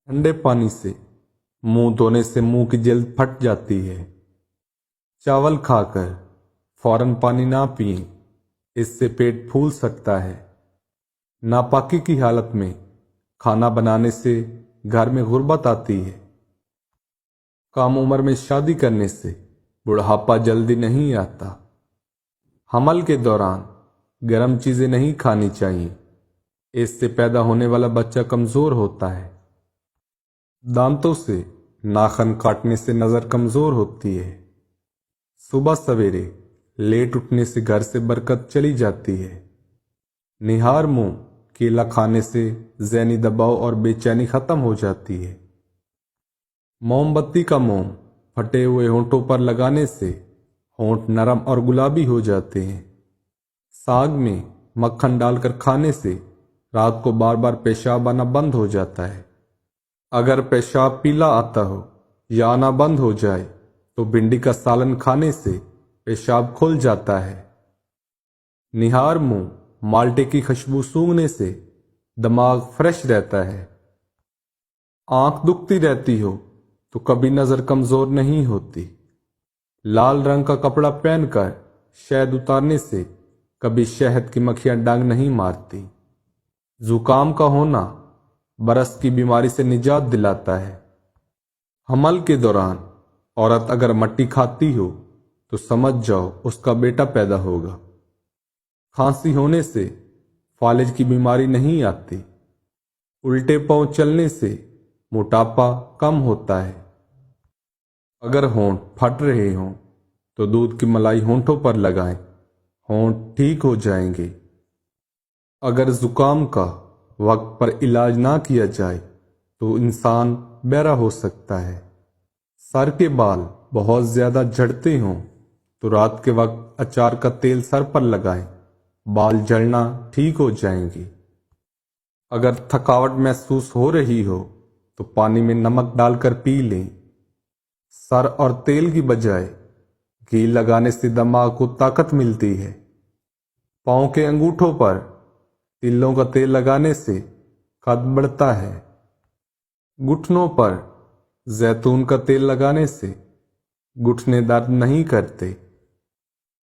ठंडे पानी से मुंह धोने से मुंह की जल्द फट जाती है। चावल खाकर फौरन पानी ना पिएं, इससे पेट फूल सकता है। नापाकी की हालत में खाना बनाने से घर में गुर्बत आती है। कम उम्र में शादी करने से बुढ़ापा जल्दी नहीं आता। हमल के दौरान गर्म चीजें नहीं खानी चाहिए, इससे पैदा होने वाला बच्चा कमजोर होता है। दांतों से नाखून काटने से नजर कमजोर होती है। सुबह सवेरे लेट उठने से घर से बरकत चली जाती है। निहार मुंह केला खाने से ज़हनी दबाव और बेचैनी खत्म हो जाती है। मोमबत्ती का मोम फटे हुए होंठों पर लगाने से होंठ नरम और गुलाबी हो जाते हैं। साग में मक्खन डालकर खाने से रात को बार बार पेशाब आना बंद हो जाता है। अगर पेशाब पीला आता हो या आना बंद हो जाए तो भिंडी का सालन खाने से पेशाब खुल जाता है। निहार मुंह माल्टे की खुशबू सूंघने से दिमाग फ्रेश रहता है। आंख दुखती रहती हो तो कभी नजर कमजोर नहीं होती। लाल रंग का कपड़ा पहनकर शहद उतारने से कभी शहद की मक्खियां डांग नहीं मारती। जुकाम का होना बरस की बीमारी से निजात दिलाता है। हमल के दौरान औरत अगर मट्टी खाती हो तो समझ जाओ उसका बेटा पैदा होगा। खांसी होने से फालिज की बीमारी नहीं आती। उल्टे पांव चलने से मोटापा कम होता है। अगर होंठ फट रहे हों तो दूध की मलाई होंठों पर लगाएं, होंठ ठीक हो जाएंगे। अगर जुकाम का वक्त पर इलाज ना किया जाए तो इंसान बहरा हो सकता है। सर के बाल बहुत ज्यादा झड़ते हों तो रात के वक्त अचार का तेल सर पर लगाएं, बाल झड़ना ठीक हो जाएंगे। अगर थकावट महसूस हो रही हो तो पानी में नमक डालकर पी लें। सर और तेल की बजाय घी लगाने से दिमाग को ताकत मिलती है। पाँव के अंगूठों पर तिलों का तेल लगाने से कद बढ़ता है। घुटनों पर जैतून का तेल लगाने से घुटने दर्द नहीं करते।